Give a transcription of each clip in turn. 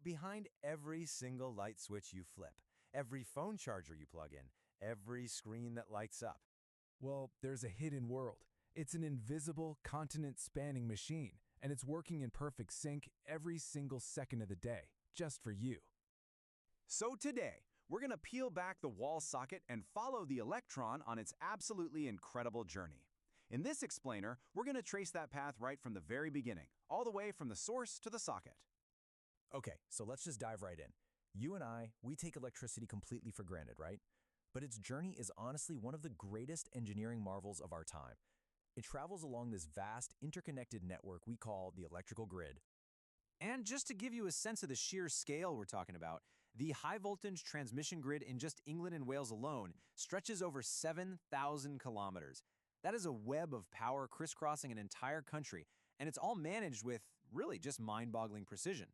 Behind every single light switch you flip, every phone charger you plug in, every screen that lights up. Well, there's a hidden world. It's an invisible, continent-spanning machine, and it's working in perfect sync every single second of the day, just for you. So today, we're going to peel back the wall socket and follow the electron on its absolutely incredible journey. In this explainer, we're going to trace that path right from the very beginning, all the way from the source to the socket. Okay, so let's just dive right in. You and I, we take electricity completely for granted, right? But its journey is honestly one of the greatest engineering marvels of our time. It travels along this vast, interconnected network we call the electrical grid. And just to give you a sense of the sheer scale we're talking about, the high-voltage transmission grid in just England and Wales alone stretches over 7,000 kilometers. That is a web of power crisscrossing an entire country, and it's all managed with really just mind-boggling precision.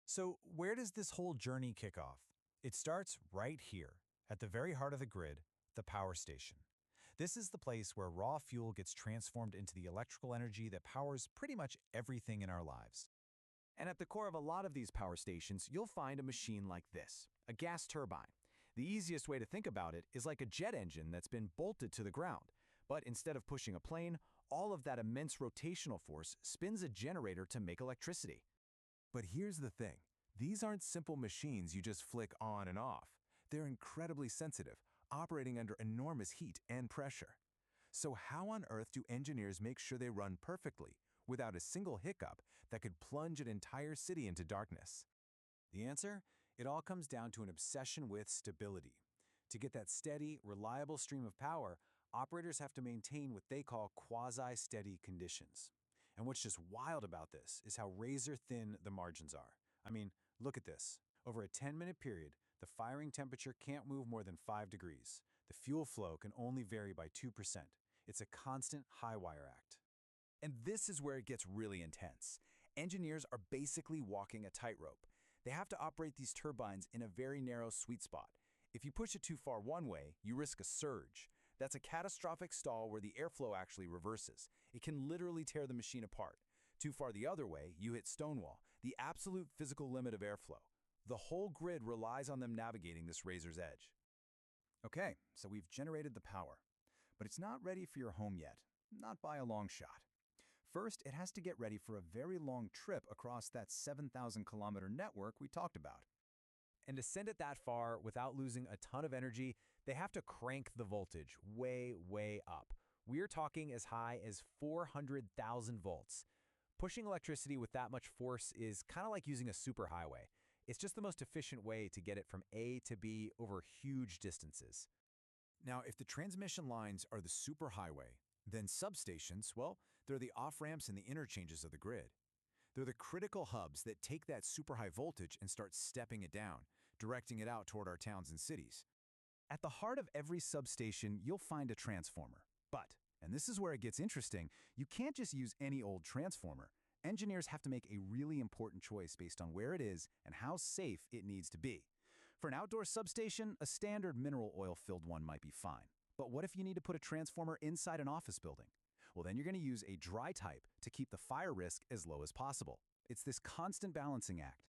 So where does this whole journey kick off? It starts right here, at the very heart of the grid, the power station. This is the place where raw fuel gets transformed into the electrical energy that powers pretty much everything in our lives. And at the core of a lot of these power stations, you'll find a machine like this, a gas turbine. The easiest way to think about it is like a jet engine that's been bolted to the ground. But instead of pushing a plane, all of that immense rotational force spins a generator to make electricity. But here's the thing. These aren't simple machines you just flick on and off. They're incredibly sensitive, operating under enormous heat and pressure. So how on earth do engineers make sure they run perfectly, without a single hiccup that could plunge an entire city into darkness? The answer? It all comes down to an obsession with stability. To get that steady, reliable stream of power, operators have to maintain what they call quasi-steady conditions. And what's just wild about this is how razor-thin the margins are. I mean, look at this. Over a 10-minute period, the firing temperature can't move more than 5 degrees. The fuel flow can only vary by 2%. It's a constant high-wire act. And this is where it gets really intense. Engineers are basically walking a tightrope. They have to operate these turbines in a very narrow sweet spot. If you push it too far one way, you risk a surge. That's a catastrophic stall where the airflow actually reverses. It can literally tear the machine apart. Too far the other way, you hit stonewall, the absolute physical limit of airflow. The whole grid relies on them navigating this razor's edge. Okay, so we've generated the power. But it's not ready for your home yet. Not by a long shot. First, it has to get ready for a very long trip across that 7,000-kilometer network we talked about. And to send it that far without losing a ton of energy, they have to crank the voltage way, way up. We're talking as high as 400,000 volts. Pushing electricity with that much force is kind of like using a superhighway. It's just the most efficient way to get it from A to B over huge distances. Now, if the transmission lines are the superhighway, then substations, well, they're the off-ramps and the interchanges of the grid. They're the critical hubs that take that super high voltage and start stepping it down, directing it out toward our towns and cities. At the heart of every substation, you'll find a transformer. But, and this is where it gets interesting, you can't just use any old transformer. Engineers have to make a really important choice based on where it is and how safe it needs to be. For an outdoor substation, a standard mineral oil-filled one might be fine. But what if you need to put a transformer inside an office building? Well, then you're going to use a dry type to keep the fire risk as low as possible. It's this constant balancing act.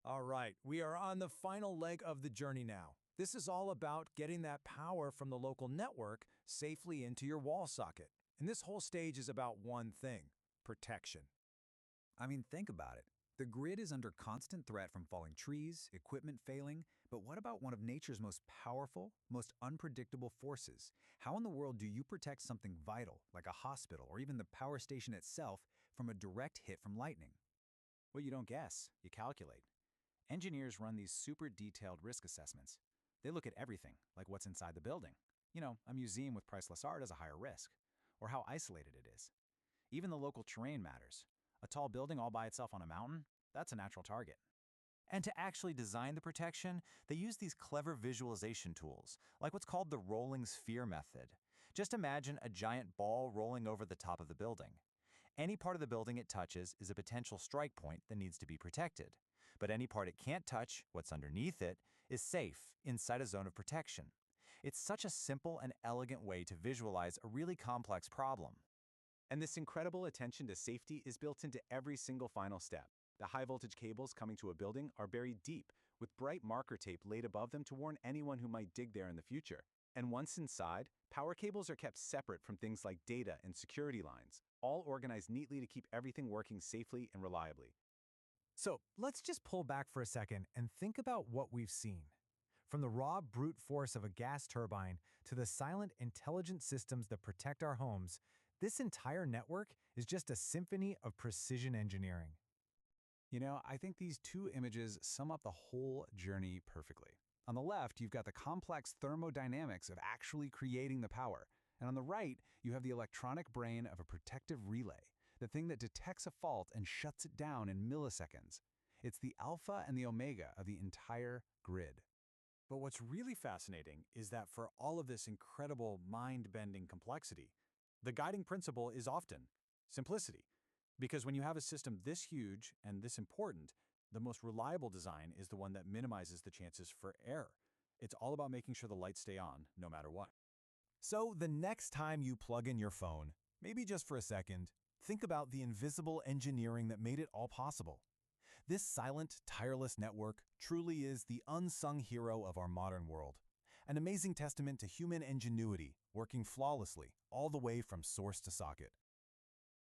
All right, we are on the final leg of the journey now. This is all about getting that power from the local network safely into your wall socket. And this whole stage is about one thing: protection. I mean, think about it. The grid is under constant threat from falling trees, equipment failing, but what about one of nature's most powerful, most unpredictable forces? How in the world do you protect something vital, like a hospital or even the power station itself, from a direct hit from lightning? Well, you don't guess, you calculate. Engineers run these super detailed risk assessments. They look at everything, like what's inside the building. A museum with priceless art has a higher risk, or how isolated it is. Even the local terrain matters. A tall building all by itself on a mountain? That's a natural target. And to actually design the protection, they use these clever visualization tools, like what's called the rolling sphere method. Just imagine a giant ball rolling over the top of the building. Any part of the building it touches is a potential strike point that needs to be protected. But any part it can't touch, what's underneath it, is safe, inside a zone of protection. It's such a simple and elegant way to visualize a really complex problem. And this incredible attention to safety is built into every single final step. The high-voltage cables coming to a building are buried deep, with bright marker tape laid above them to warn anyone who might dig there in the future. And once inside, power cables are kept separate from things like data and security lines, all organized neatly to keep everything working safely and reliably. So let's just pull back for a second and think about what we've seen. From the raw brute force of a gas turbine to the silent, intelligent systems that protect our homes, this entire network is just a symphony of precision engineering. You know, I think these two images sum up the whole journey perfectly. On the left, you've got the complex thermodynamics of actually creating the power. And on the right, you have the electronic brain of a protective relay, the thing that detects a fault and shuts it down in milliseconds. It's the alpha and the omega of the entire grid. But what's really fascinating is that for all of this incredible mind-bending complexity, the guiding principle is often simplicity. Because when you have a system this huge and this important, the most reliable design is the one that minimizes the chances for error. It's all about making sure the lights stay on no matter what. So the next time you plug in your phone, maybe just for a second, think about the invisible engineering that made it all possible. This silent, tireless network truly is the unsung hero of our modern world, an amazing testament to human ingenuity working flawlessly all the way from source to socket.